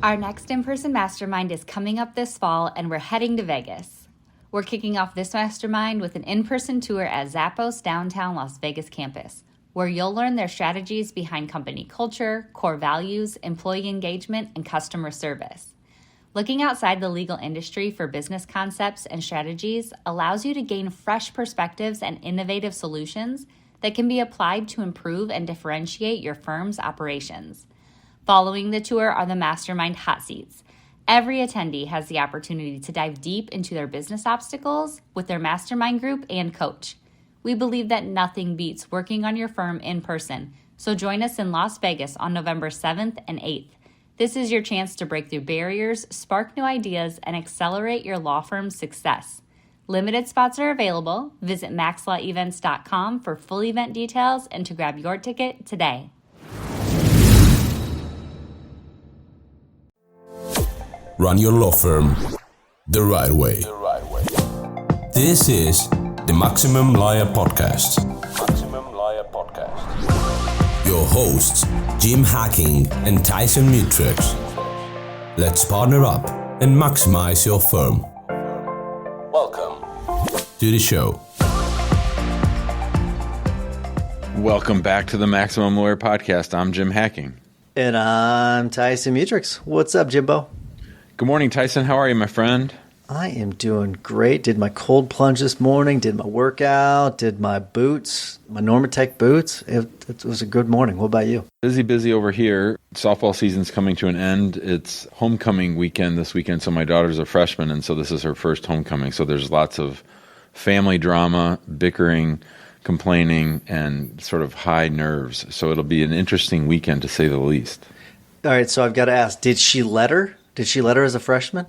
Our next in-person mastermind is coming up this fall, and we're heading to Vegas. We're kicking off this mastermind with an in-person tour at Zappos downtown Las Vegas campus, where you'll learn their strategies behind company culture, core values, employee engagement, and customer service. Looking outside the legal industry for business concepts and strategies allows you to gain fresh perspectives and innovative solutions that can be applied to improve and differentiate your firm's operations. Following the tour are the mastermind hot seats. Every attendee has the opportunity to dive deep into their business obstacles with their mastermind group and coach. We believe that nothing beats working on your firm in person, so join us in Las Vegas on November 7th and 8th. This is your chance to break through barriers, spark new ideas, and accelerate your law firm's success. Limited spots are available. Visit maxlawevents.com for full event details and to grab your ticket today. Run your law firm the right way. This is the Maximum Lawyer Podcast. Your hosts, Jim Hacking and Tyson Mutrux. Let's partner up and maximize your firm. Welcome to the show. Welcome back to the Maximum Lawyer Podcast. I'm Jim Hacking. And I'm Tyson Mutrux. What's up, Jimbo? Good morning, Tyson. How are you, my friend? I am doing great. Did my cold plunge this morning, did my workout, did my boots, my Normatec boots. It was a good morning. What about you? Busy over here. Softball season's coming to an end. It's homecoming weekend this weekend, so my daughter's a freshman, and so this is her first homecoming. So there's lots of family drama, bickering, complaining, and sort of high nerves. So it'll be an interesting weekend, to say the least. All right, so I've got to ask, did she let her? Did she let her as a freshman?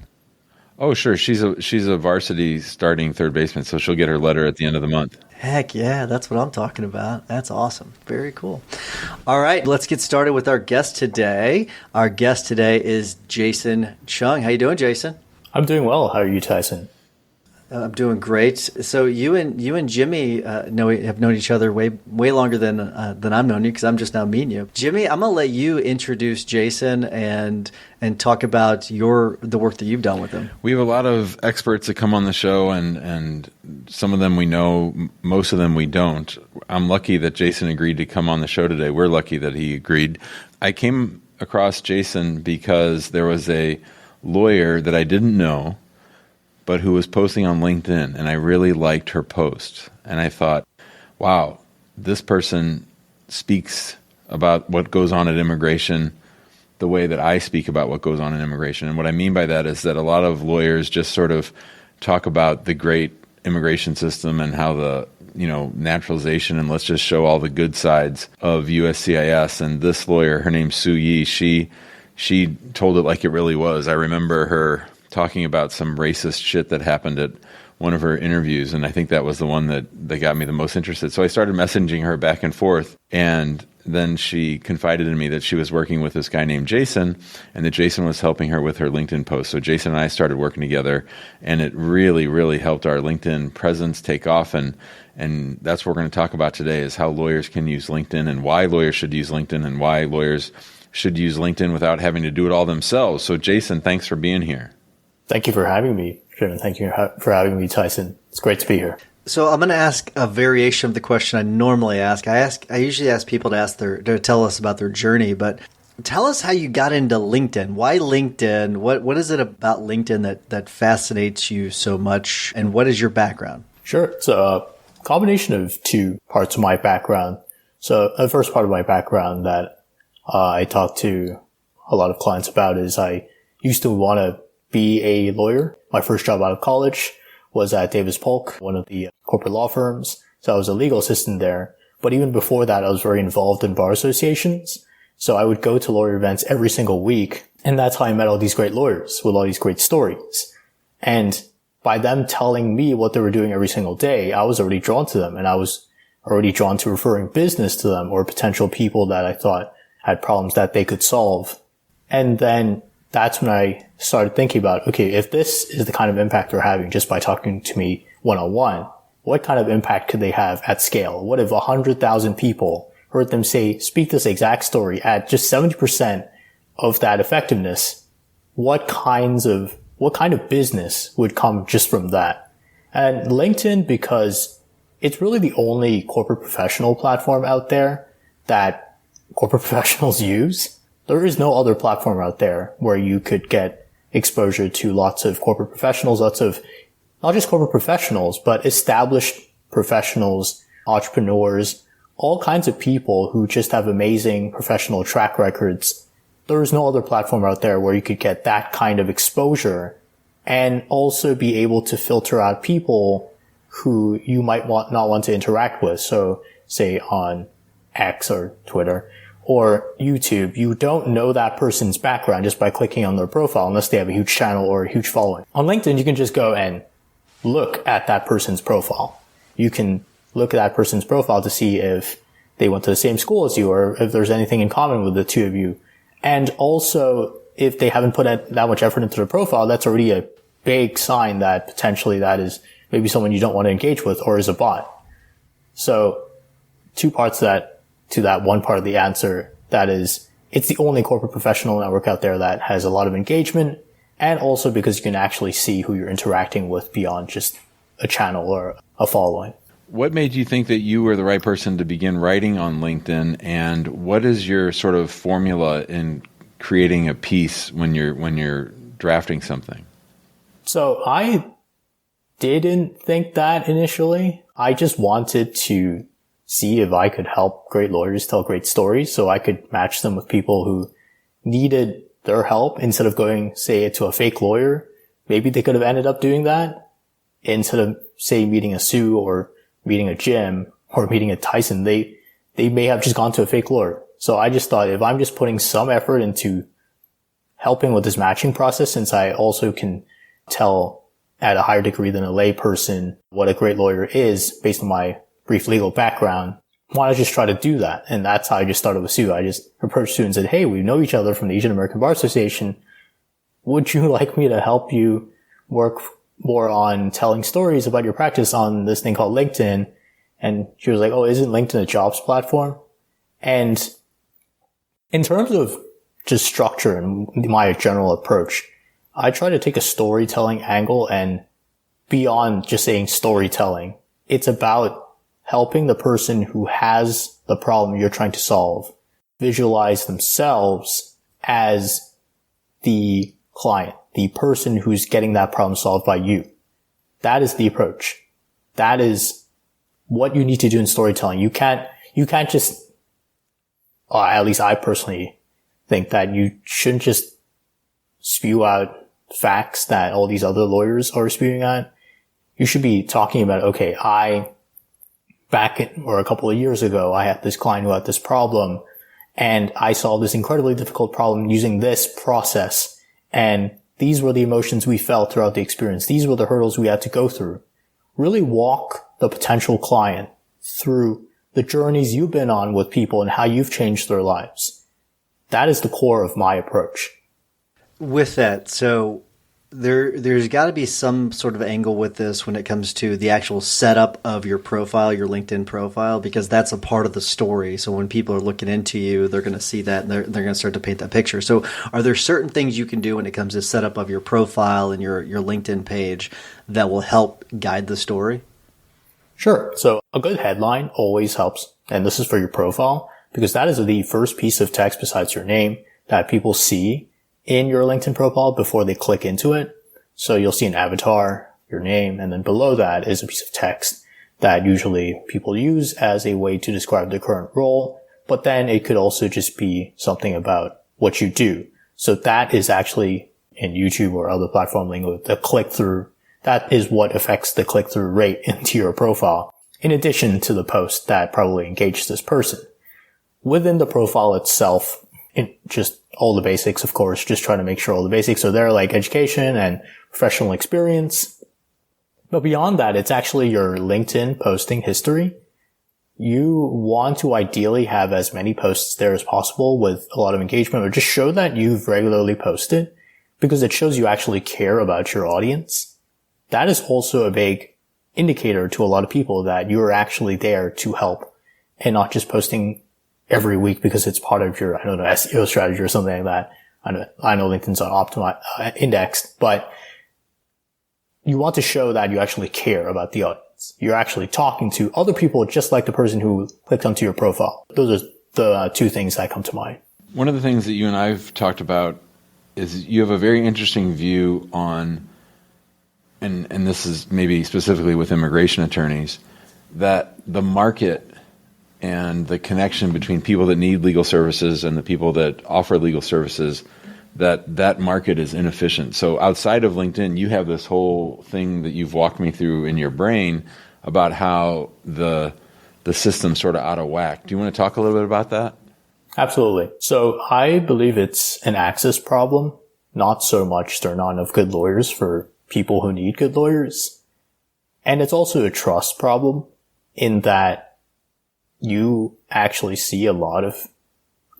Oh, sure. She's a varsity starting third baseman, so she'll get her letter at the end of the month. Heck yeah, that's what I'm talking about. That's awesome. Very cool. All right, let's get started with our guest today. Our guest today is Jason Cheung. How you doing, Jason? I'm doing well. How are you, Tyson? I'm doing great. So you and Jimmy have known each other way longer than I've known you, because I'm just now meeting you. Jimmy, I'm gonna let you introduce Jason and talk about the work that you've done with him. We have a lot of experts that come on the show, and some of them we know, most of them we don't. I'm lucky that Jason agreed to come on the show today. We're lucky that he agreed. I came across Jason because there was a lawyer that I didn't know, but who was posting on LinkedIn, and I really liked her post. And I thought, wow, this person speaks about what goes on at immigration the way that I speak about what goes on in immigration. And what I mean by that is that a lot of lawyers just sort of talk about the great immigration system and how the, naturalization, and let's just show all the good sides of USCIS. And this lawyer, her name's Sue Yee, she told it like it really was. I remember her talking about some racist shit that happened at one of her interviews, and I think that was the one that got me the most interested. So I started messaging her back and forth, and then she confided in me that she was working with this guy named Jason, and that Jason was helping her with her LinkedIn post. So Jason and I started working together, and it really, really helped our LinkedIn presence take off, and that's what we're going to talk about today, is how lawyers can use LinkedIn, and why lawyers should use LinkedIn, and why lawyers should use LinkedIn without having to do it all themselves. So Jason, thanks for being here. Thank you for having me, Jim, and thank you for having me, Tyson. It's great to be here. So I'm going to ask a variation of the question I normally ask. I usually ask people to tell us about their journey, but tell us how you got into LinkedIn. Why LinkedIn? What is it about LinkedIn that fascinates you so much, and what is your background? Sure. It's a combination of two parts of my background. So the first part of my background that I talk to a lot of clients about is I used to want to be a lawyer. My first job out of college was at Davis Polk, one of the corporate law firms. So I was a legal assistant there. But even before that, I was very involved in bar associations. So I would go to lawyer events every single week. And that's how I met all these great lawyers with all these great stories. And by them telling me what they were doing every single day, I was already drawn to them. And I was already drawn to referring business to them, or potential people that I thought had problems that they could solve. And then that's when I started thinking about, okay, if this is the kind of impact they're having just by talking to me one-on-one, what kind of impact could they have at scale? What if 100,000 people heard them speak this exact story at just 70% of that effectiveness? what kind of business would come just from that? And LinkedIn, because it's really the only corporate professional platform out there that corporate professionals use. There is no other platform out there where you could get exposure to lots of corporate professionals, lots of not just corporate professionals, but established professionals, entrepreneurs, all kinds of people who just have amazing professional track records. There is no other platform out there where you could get that kind of exposure and also be able to filter out people who you might not want to interact with. So say on X or Twitter or YouTube, you don't know that person's background just by clicking on their profile unless they have a huge channel or a huge following. On LinkedIn, you can just go and look at that person's profile. You can look at that person's profile to see if they went to the same school as you or if there's anything in common with the two of you. And also, if they haven't put that much effort into their profile, that's already a big sign that potentially that is maybe someone you don't want to engage with or is a bot. So two parts to that one part of the answer. That is, it's the only corporate professional network out there that has a lot of engagement, and also because you can actually see who you're interacting with beyond just a channel or a following. What made you think that you were the right person to begin writing on LinkedIn, and what is your sort of formula in creating a piece when you're drafting something? So I didn't think that initially. I just wanted to see if I could help great lawyers tell great stories so I could match them with people who needed their help instead of going, say, to a fake lawyer. Maybe they could have ended up doing that instead of, say, meeting a Sue or meeting a Jim or meeting a Tyson. They may have just gone to a fake lawyer. So I just thought if I'm just putting some effort into helping with this matching process, since I also can tell at a higher degree than a lay person what a great lawyer is based on my brief legal background, why not just try to do that? And that's how I just started with Sue. I just approached Sue and said, hey, we know each other from the Asian American Bar Association. Would you like me to help you work more on telling stories about your practice on this thing called LinkedIn? And she was like, oh, isn't LinkedIn a jobs platform? And in terms of just structure and my general approach, I try to take a storytelling angle, and beyond just saying storytelling, it's about helping the person who has the problem you're trying to solve visualize themselves as the client, the person who's getting that problem solved by you. That is the approach. That is what you need to do in storytelling. You can't just, at least I personally think that you shouldn't just spew out facts that all these other lawyers are spewing out. You should be talking about, okay, a couple of years ago, I had this client who had this problem, and I solved this incredibly difficult problem using this process. And these were the emotions we felt throughout the experience. These were the hurdles we had to go through. Really walk the potential client through the journeys you've been on with people and how you've changed their lives. That is the core of my approach. With that, so there's got to be some sort of angle with this when it comes to the actual setup of your profile, your LinkedIn profile, because that's a part of the story. So when people are looking into you, they're going to see that and they're going to start to paint that picture. So are there certain things you can do when it comes to setup of your profile and your LinkedIn page that will help guide the story? Sure. So a good headline always helps. And this is for your profile, because that is the first piece of text besides your name that people see in your LinkedIn profile before they click into it. So you'll see an avatar, your name, and then below that is a piece of text that usually people use as a way to describe their current role. But then it could also just be something about what you do. So that is actually in YouTube or other platform lingo, the click-through. That is what affects the click-through rate into your profile, in addition to the post that probably engaged this person. Within the profile itself, just all the basics, of course, just trying to make sure all the basics are there, like education and professional experience. But beyond that, it's actually your LinkedIn posting history. You want to ideally have as many posts there as possible with a lot of engagement, or just show that you've regularly posted, because it shows you actually care about your audience. That is also a big indicator to a lot of people that you're actually there to help and not just posting every week because it's part of your, SEO strategy or something like that. I know LinkedIn's not indexed, but you want to show that you actually care about the audience. You're actually talking to other people just like the person who clicked onto your profile. Those are the two things that come to mind. One of the things that you and I've talked about is you have a very interesting view on, and this is maybe specifically with immigration attorneys, that the market and the connection between people that need legal services and the people that offer legal services, that market is inefficient. So outside of LinkedIn, you have this whole thing that you've walked me through in your brain about how the system's sort of out of whack. Do you want to talk a little bit about that? Absolutely. So I believe it's an access problem, not so much there are not enough good lawyers for people who need good lawyers. And it's also a trust problem in that you actually see a lot of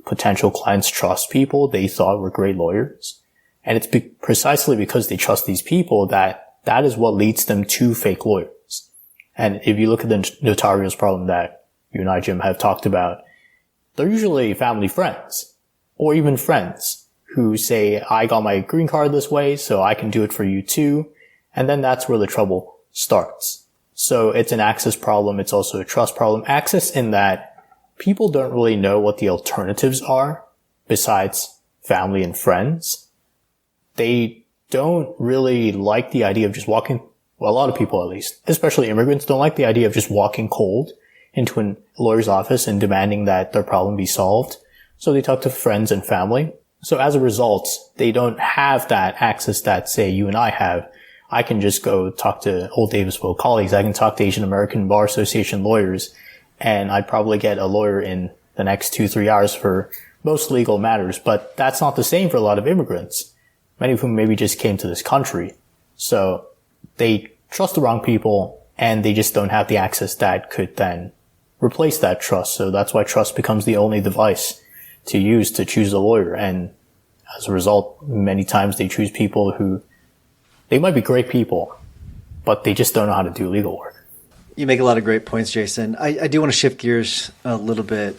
potential clients trust people they thought were great lawyers. And it's precisely because they trust these people that is what leads them to fake lawyers. And if you look at the notarials problem that you and I, Jim, have talked about, they're usually family friends or even friends who say, I got my green card this way, so I can do it for you too. And then that's where the trouble starts. So it's an access problem. It's also a trust problem. Access in that people don't really know what the alternatives are besides family and friends. They don't really like the idea of just walking, well, a lot of people at least, especially immigrants, don't like the idea of just walking cold into a lawyer's office and demanding that their problem be solved. So they talk to friends and family. So as a result, they don't have that access that, say, you and I have. I can just go talk to old Davisville colleagues. I can talk to Asian American Bar Association lawyers, and I'd probably get a lawyer in the next 2-3 hours for most legal matters. But that's not the same for a lot of immigrants, many of whom maybe just came to this country. So they trust the wrong people, and they just don't have the access that could then replace that trust. So that's why trust becomes the only device to use to choose a lawyer. And as a result, many times they choose people who, they might be great people, but they just don't know how to do legal work. You make a lot of great points, Jason. I do want to shift gears a little bit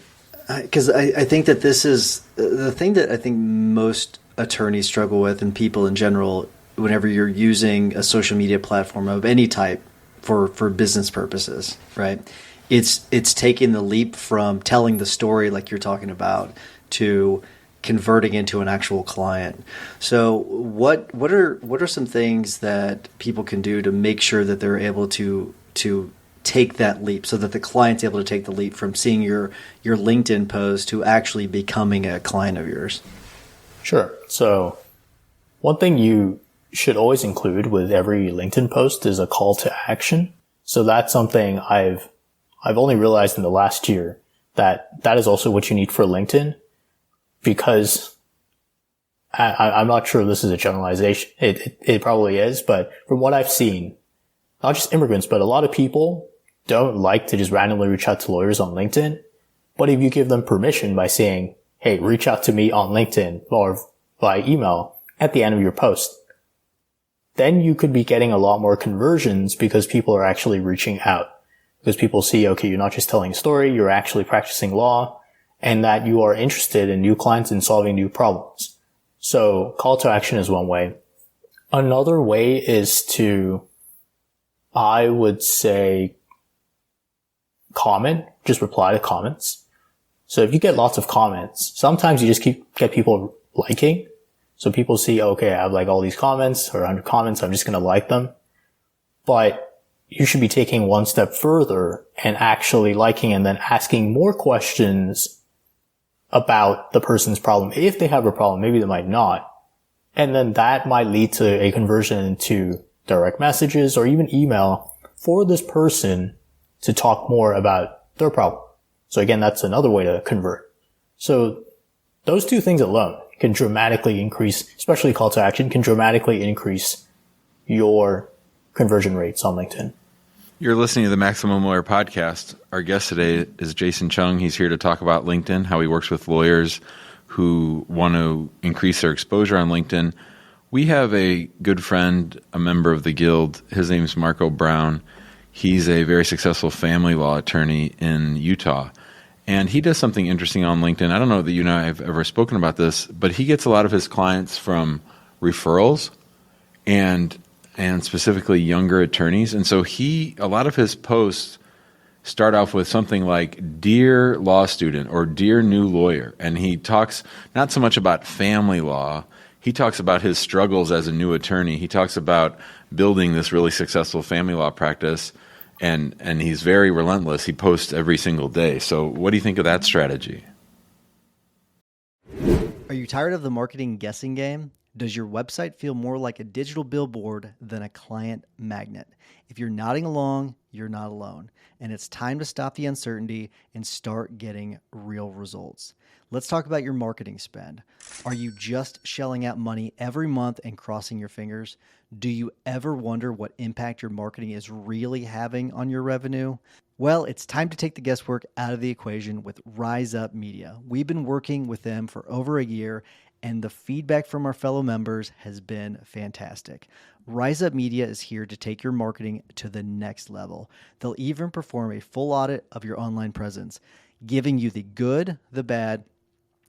because I think that this is the thing that I think most attorneys struggle with, and people in general, whenever you're using a social media platform of any type for business purposes, right? It's taking the leap from telling the story like you're talking about to converting into an actual client. So what are some things that people can do to make sure that they're able to take that leap, so that the client's able to take the leap from seeing your LinkedIn post to actually becoming a client of yours? Sure. So one thing you should always include with every LinkedIn post is a call to action. So that's something I've only realized in the last year that is also what you need for LinkedIn, because I'm not sure this is a generalization. It probably is, but from what I've seen, not just immigrants, but a lot of people don't like to just randomly reach out to lawyers on LinkedIn. But if you give them permission by saying, hey, reach out to me on LinkedIn or by email at the end of your post, then you could be getting a lot more conversions because people are actually reaching out. Because people see, okay, you're not just telling a story, you're actually practicing law, and that you are interested in new clients and solving new problems. So call to action is one way. Another way is to, I would say, comment, just reply to comments. So if you get lots of comments, sometimes you just get people liking. So people see, okay, I have like all these comments or 100 comments, I'm just going to like them. But you should be taking one step further and actually liking and then asking more questions about the person's problem. If they have a problem, maybe they might not. And then that might lead to a conversion into direct messages or even email for this person to talk more about their problem. So again, that's another way to convert. So those two things alone can dramatically increase, especially call to action, can dramatically increase your conversion rates on LinkedIn. You're listening to the Maximum Lawyer Podcast. Our guest today is Jason Cheung. He's here to talk about LinkedIn, how he works with lawyers who want to increase their exposure on LinkedIn. We have a good friend, a member of the Guild. His name's Marco Brown. He's a very successful family law attorney in Utah. And he does something interesting on LinkedIn. I don't know that you and I have ever spoken about this, but he gets a lot of his clients from referrals and specifically younger attorneys. And so a lot of his posts start off with something like, "Dear law student," or "Dear new lawyer." And he talks not so much about family law. He talks about his struggles as a new attorney. He talks about building this really successful family law practice. And he's very relentless. He posts every single day. So what do you think of that strategy? Are you tired of the marketing guessing game? Does your website feel more like a digital billboard than a client magnet? If you're nodding along, you're not alone. And it's time to stop the uncertainty and start getting real results. Let's talk about your marketing spend. Are you just shelling out money every month and crossing your fingers? Do you ever wonder what impact your marketing is really having on your revenue? Well, it's time to take the guesswork out of the equation with Rise Up Media. We've been working with them for over a year, and the feedback from our fellow members has been fantastic. Rise Up Media is here to take your marketing to the next level. They'll even perform a full audit of your online presence, giving you the good, the bad,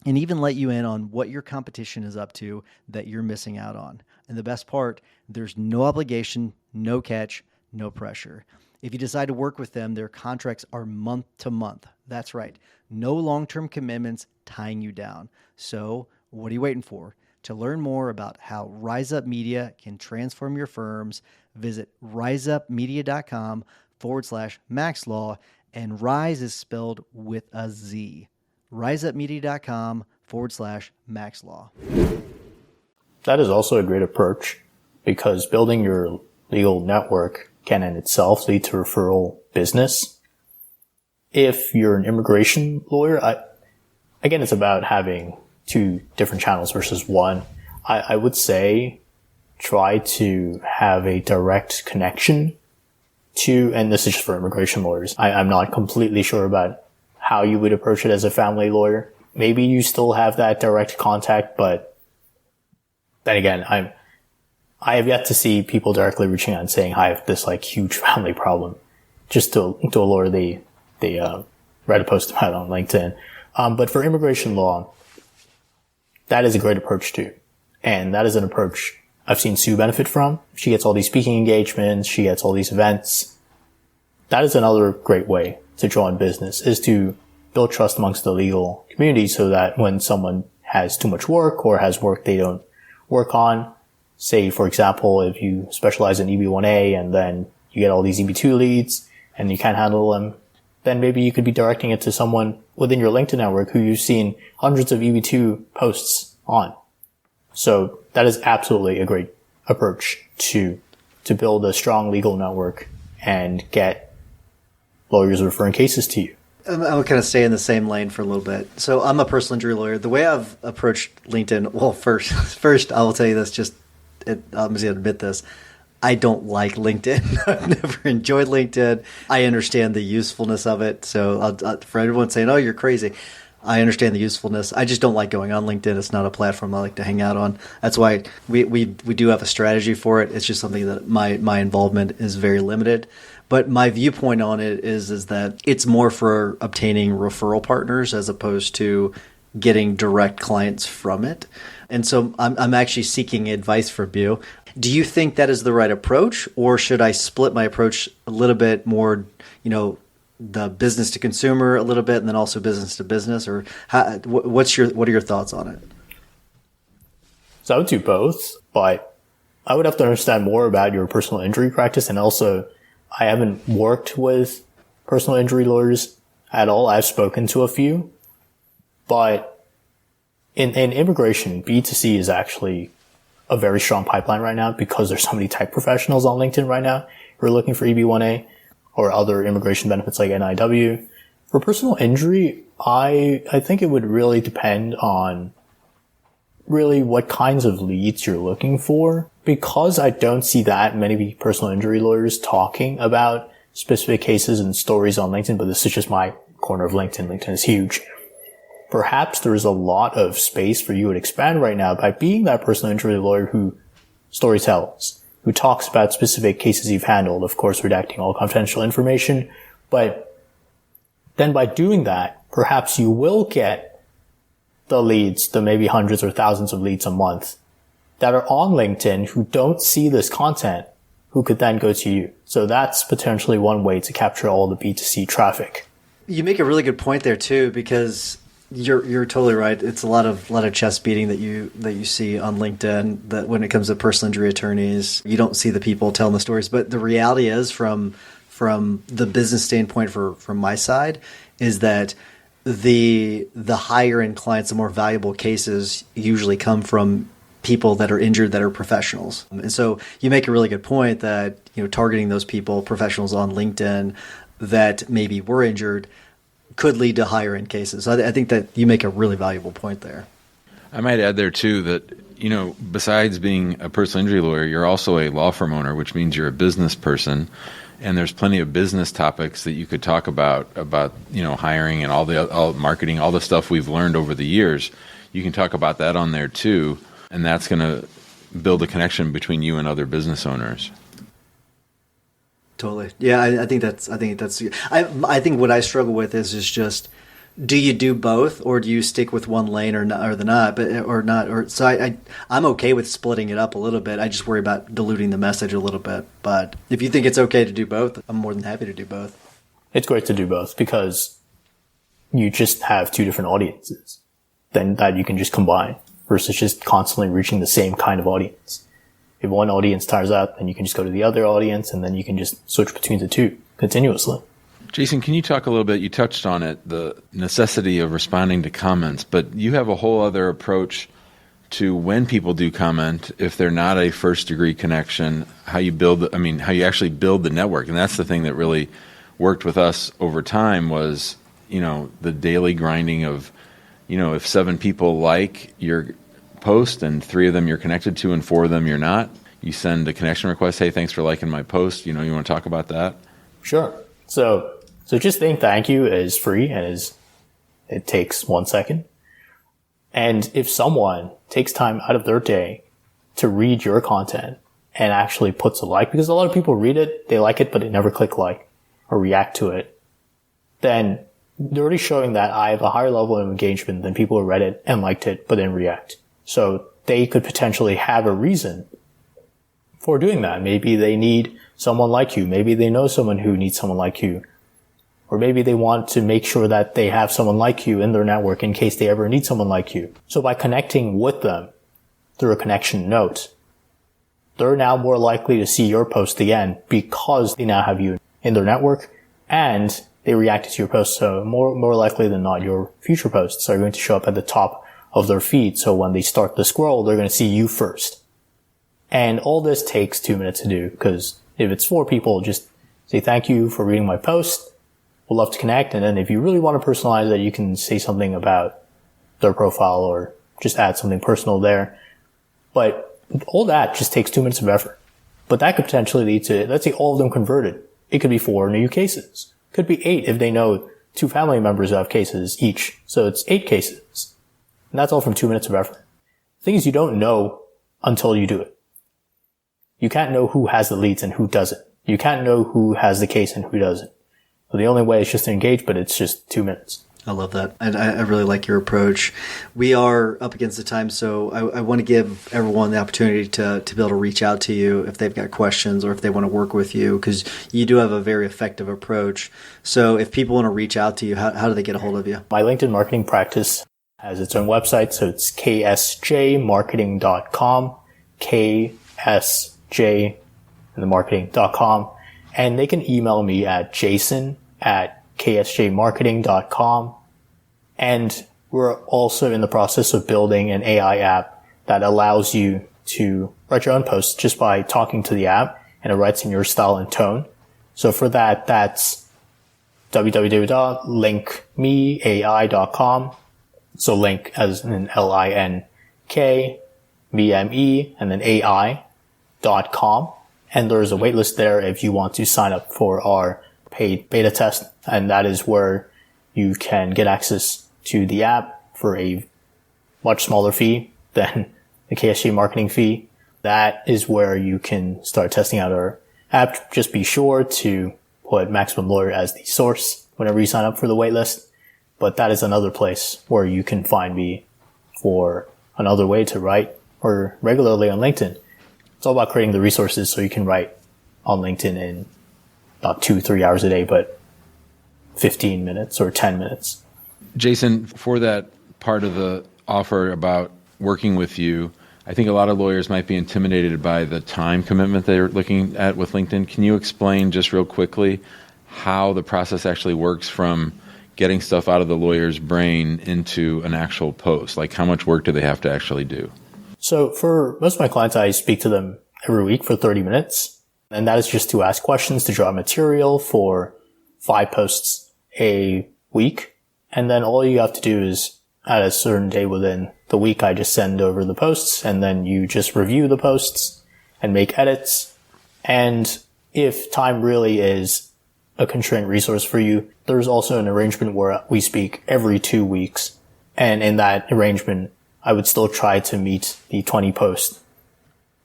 and even let you in on what your competition is up to that you're missing out on. And the best part, there's no obligation, no catch, no pressure. If you decide to work with them, their contracts are month to month. That's right. No long-term commitments tying you down. So what are you waiting for? To learn more about how Rise Up Media can transform your firms, visit riseupmedia.com/maxlaw, and Rise is spelled with a Z. riseupmedia.com/maxlaw. That is also a great approach because building your legal network can in itself lead to referral business. If you're an immigration lawyer, again, it's about having two different channels versus one. I would say try to have a direct connection to, and this is just for immigration lawyers. I'm not completely sure about how you would approach it as a family lawyer. Maybe you still have that direct contact, but then again, I have yet to see people directly reaching out and saying, "I have this like huge family problem," just to a lawyer they read a post about on LinkedIn. But for immigration law, that is a great approach too. And that is an approach I've seen Sue benefit from. She gets all these speaking engagements. She gets all these events. That is another great way to draw in business, is to build trust amongst the legal community so that when someone has too much work or has work they don't work on, say, for example, if you specialize in EB1A and then you get all these EB2 leads and you can't handle them, then maybe you could be directing it to someone within your LinkedIn network who you've seen hundreds of EB2 posts on. So that is absolutely a great approach to build a strong legal network and get lawyers referring cases to you. I'm kind of stay in the same lane for a little bit. So I'm a personal injury lawyer. The way I've approached LinkedIn, well, first I will tell you this, I'm just going to admit this. I don't like LinkedIn. I've never enjoyed LinkedIn. I understand the usefulness of it. So for everyone saying, "Oh, you're crazy," I understand the usefulness. I just don't like going on LinkedIn. It's not a platform I like to hang out on. That's why we do have a strategy for it. It's just something that my involvement is very limited. But my viewpoint on it is that it's more for obtaining referral partners as opposed to getting direct clients from it. And so I'm actually seeking advice from you. Do you think that is the right approach, or should I split my approach a little bit more, the business to consumer a little bit and then also business to business, or what are your thoughts on it? So I would do both, but I would have to understand more about your personal injury practice. And also, I haven't worked with personal injury lawyers at all. I've spoken to a few, but in immigration, B2C is actually a very strong pipeline right now because there's so many tech professionals on LinkedIn right now who are looking for EB1A or other immigration benefits like NIW. For personal injury, I think it would really depend on really what kinds of leads you're looking for, because I don't see that many personal injury lawyers talking about specific cases and stories on LinkedIn, but this is just my corner of LinkedIn. LinkedIn is huge. Perhaps there's a lot of space for you to expand right now by being that personal injury lawyer who storytells, who talks about specific cases you've handled, of course, redacting all confidential information. But then by doing that, perhaps you will get the leads, the maybe hundreds or thousands of leads a month that are on LinkedIn who don't see this content, who could then go to you. So that's potentially one way to capture all the B2C traffic. You make a really good point there too, because you're totally right. It's a lot of chest beating that you see on LinkedIn, that when it comes to personal injury attorneys, you don't see the people telling the stories. But the reality is, from the business standpoint, from my side, is that the higher end clients, the more valuable cases usually come from people that are injured, that are professionals. And so you make a really good point that, targeting those people, professionals on LinkedIn that maybe were injured, could lead to higher end cases. So I think that you make a really valuable point there. I might add there too that, besides being a personal injury lawyer, you're also a law firm owner, which means you're a business person. And there's plenty of business topics that you could talk about, hiring and all marketing, all the stuff we've learned over the years. You can talk about that on there too. And that's going to build a connection between you and other business owners. Totally. Yeah, I think that's. I think what I struggle with is just, do you do both, or do you stick with one lane or not? So I'm okay with splitting it up a little bit. I just worry about diluting the message a little bit. But if you think it's okay to do both, I'm more than happy to do both. It's great to do both because you just have two different audiences then that you can just combine versus just constantly reaching the same kind of audience. If one audience tires out, then you can just go to the other audience, and then you can just switch between the two continuously. Jason, can you talk a little bit? You touched on it, the necessity of responding to comments, but you have a whole other approach to when people do comment, if they're not a first degree connection, how you actually build the network. And that's the thing that really worked with us over time was, the daily grinding of, if 7 people like your post and 3 of them you're connected to and 4 of them you're not, you send a connection request. Hey, thanks for liking my post. You want to talk about that? Sure. So just saying thank you is free and it takes 1 second. And if someone takes time out of their day to read your content and actually puts a like, because a lot of people read it, they like it, but they never click like or react to it, then they're already showing that I have a higher level of engagement than people who read it and liked it, but didn't react. So they could potentially have a reason for doing that. Maybe they need someone like you. Maybe they know someone who needs someone like you. Or maybe they want to make sure that they have someone like you in their network in case they ever need someone like you. So by connecting with them through a connection note, they're now more likely to see your post again because they now have you in their network and they reacted to your post. So more likely than not, your future posts are going to show up at the top of their feed. So when they start the scroll, they're going to see you first. And all this takes 2 minutes to do, because if it's 4 people, just say thank you for reading my post. We'd love to connect. And then if you really want to personalize that, you can say something about their profile or just add something personal there. But all that just takes 2 minutes of effort. But that could potentially lead to, let's say all of them converted. It could be 4 new cases. Could be 8 if they know 2 family members who have cases each. So it's 8 cases. And that's all from 2 minutes of effort. Things you don't know until you do it. You can't know who has the leads and who doesn't. You can't know who has the case and who doesn't. So the only way is just to engage, but it's just 2 minutes. I love that. And I really like your approach. We are up against the time, so I want to give everyone the opportunity to be able to reach out to you if they've got questions or if they want to work with you, because you do have a very effective approach. So if people want to reach out to you, how do they get a hold of you? My LinkedIn marketing practice has its own website, so it's ksjmarketing.com, ksj and the marketing.com. And they can email me at jason@ksjmarketing.com. And we're also in the process of building an AI app that allows you to write your own posts just by talking to the app, and it writes in your style and tone. So for that, that's www.linkmeai.com. So link as in LINK, VME, and then AI.com. And there's a waitlist there if you want to sign up for our paid beta test. And that is where you can get access to the app for a much smaller fee than the KSG marketing fee. That is where you can start testing out our app. Just be sure to put Maximum Lawyer as the source whenever you sign up for the waitlist. But that is another place where you can find me for another way to write or regularly on LinkedIn. It's all about creating the resources so you can write on LinkedIn in not 2-3 hours a day, but 15 minutes or 10 minutes. Jason, for that part of the offer about working with you, I think a lot of lawyers might be intimidated by the time commitment they're looking at with LinkedIn. Can you explain just real quickly how the process actually works from getting stuff out of the lawyer's brain into an actual post? Like, how much work do they have to actually do? So for most of my clients, I speak to them every week for 30 minutes. And that is just to ask questions, to draw material for 5 posts a week. And then all you have to do is at a certain day within the week, I just send over the posts, and then you just review the posts and make edits. And if time really is a constrained resource for you, there's also an arrangement where we speak every 2 weeks. And in that arrangement, I would still try to meet the 20 posts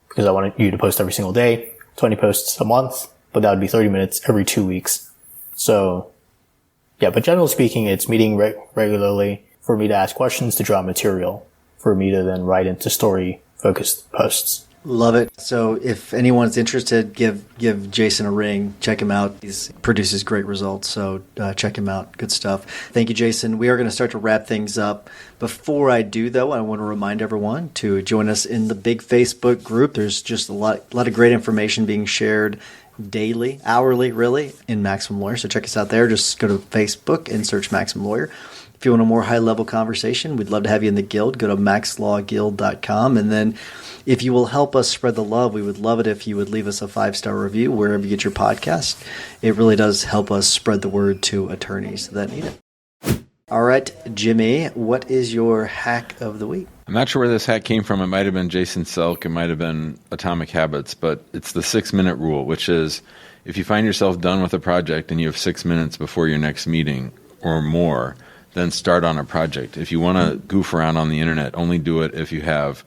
because I want you to post every single day, 20 posts a month, but that would be 30 minutes every 2 weeks. So yeah, but generally speaking, it's meeting regularly for me to ask questions, to draw material, for me to then write into story-focused posts. Love it. So if anyone's interested, give Jason a ring. Check him out. He produces great results. So check him out. Good stuff. Thank you, Jason. We are going to start to wrap things up. Before I do, though, I want to remind everyone to join us in the big Facebook group. There's just a lot of great information being shared daily, hourly, really, in Maximum Lawyer. So check us out there. Just go to Facebook and search Maximum Lawyer. If you want a more high-level conversation, we'd love to have you in the guild. Go to maxlawguild.com. And then if you will help us spread the love, we would love it if you would leave us a 5-star review wherever you get your podcast. It really does help us spread the word to attorneys that need it. All right, Jimmy, what is your hack of the week? I'm not sure where this hack came from. It might have been Jason Selk. It might have been Atomic Habits, but it's the 6-minute rule, which is if you find yourself done with a project and you have 6 minutes before your next meeting or more, then start on a project. If you want to goof around on the internet, only do it if you have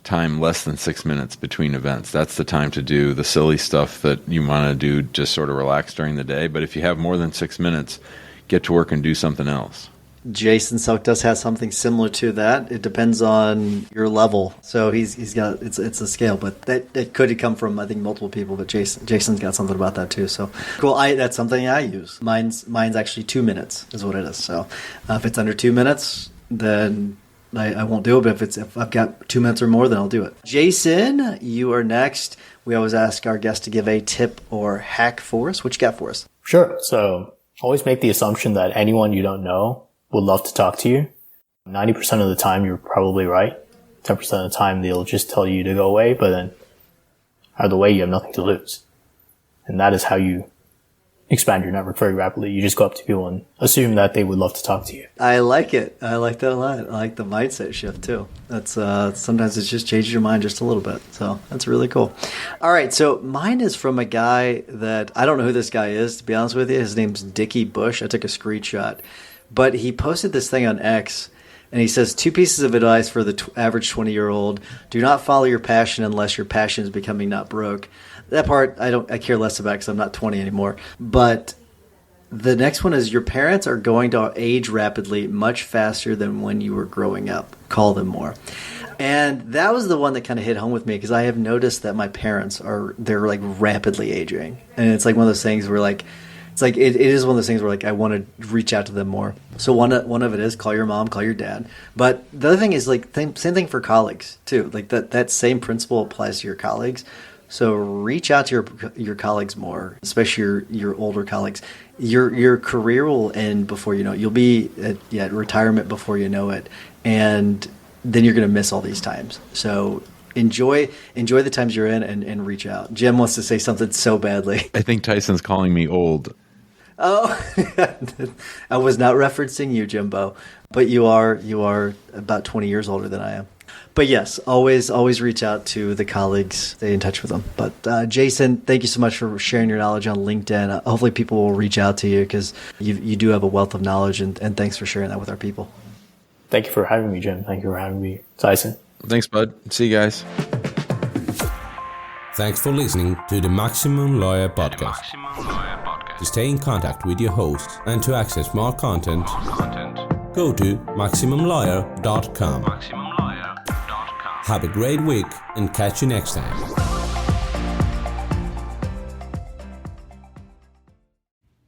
time less than 6 minutes between events. That's the time to do the silly stuff that you want to do, just sort of relax during the day. But if you have more than 6 minutes, get to work and do something else. Jason Selk does have something similar to that. It depends on your level. So he's got it's a scale, but that could come from I think multiple people. But Jason's got something about that too. So cool. That's something I use. Mine's actually 2 minutes is what it is. So if it's under 2 minutes, then I won't do it. But if I've got 2 minutes or more, then I'll do it. Jason, you are next. We always ask our guests to give a tip or hack for us. What you got for us? Sure. So always make the assumption that anyone you don't know would love to talk to you. 90% of the time, you're probably right. 10% of the time, they'll just tell you to go away, but then either way, you have nothing to lose. And that is how you expand your network very rapidly. You just go up to people and assume that they would love to talk to you. I like it. I like that a lot. I like the mindset shift too. That's sometimes it's just changes your mind just a little bit. So that's really cool. All right. So mine is from a guy that I don't know who this guy is, to be honest with you. His name's Dickie Bush. I took a screenshot. But he posted this thing on X, and he says, 2 pieces of advice for the average 20-year-old. Do not follow your passion unless your passion is becoming not broke. That part I care less about because I'm not 20 anymore. But the next one is your parents are going to age rapidly much faster than when you were growing up. Call them more. And that was the one that kind of hit home with me because I have noticed that my parents they're like rapidly aging. And it's like one of those things where like, it's like it is one of those things where like I want to reach out to them more. So one of it is call your mom, call your dad. But the other thing is like same thing for colleagues too. Like that same principle applies to your colleagues. So reach out to your colleagues more, especially your older colleagues. Your career will end before you know it. You'll be at retirement before you know it, and then you're going to miss all these times. So enjoy the times you're in and reach out. Jim wants to say something so badly. I think Tyson's calling me old. Oh, I was not referencing you, Jimbo, but you are about 20 years older than I am. But yes, always reach out to the colleagues, stay in touch with them. But Jason, thank you so much for sharing your knowledge on LinkedIn. Hopefully people will reach out to you because you do have a wealth of knowledge, and thanks for sharing that with our people. Thank you for having me, Jim. Thank you for having me, Tyson. Thanks, bud. See you guys. Thanks for listening to the Maximum Lawyer Podcast. To stay in contact with your host and to access more content, go to MaximumLawyer.com. Have a great week and catch you next time.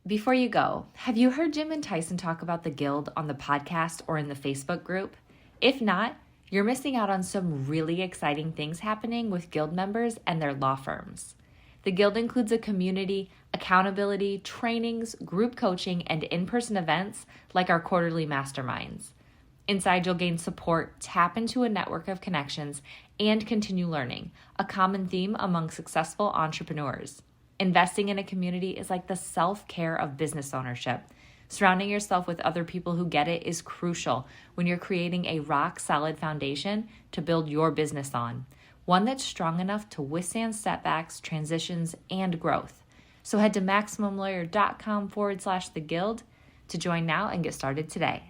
Before you go, have you heard Jim and Tyson talk about the Guild on the podcast or in the Facebook group? If not, you're missing out on some really exciting things happening with Guild members and their law firms. The Guild includes a community, accountability, trainings, group coaching, and in-person events like our quarterly masterminds. Inside, you'll gain support, tap into a network of connections, and continue learning, a common theme among successful entrepreneurs. Investing in a community is like the self-care of business ownership. Surrounding yourself with other people who get it is crucial when you're creating a rock-solid foundation to build your business on, one that's strong enough to withstand setbacks, transitions, and growth. So head to MaximumLawyer.com/the Guild to join now and get started today.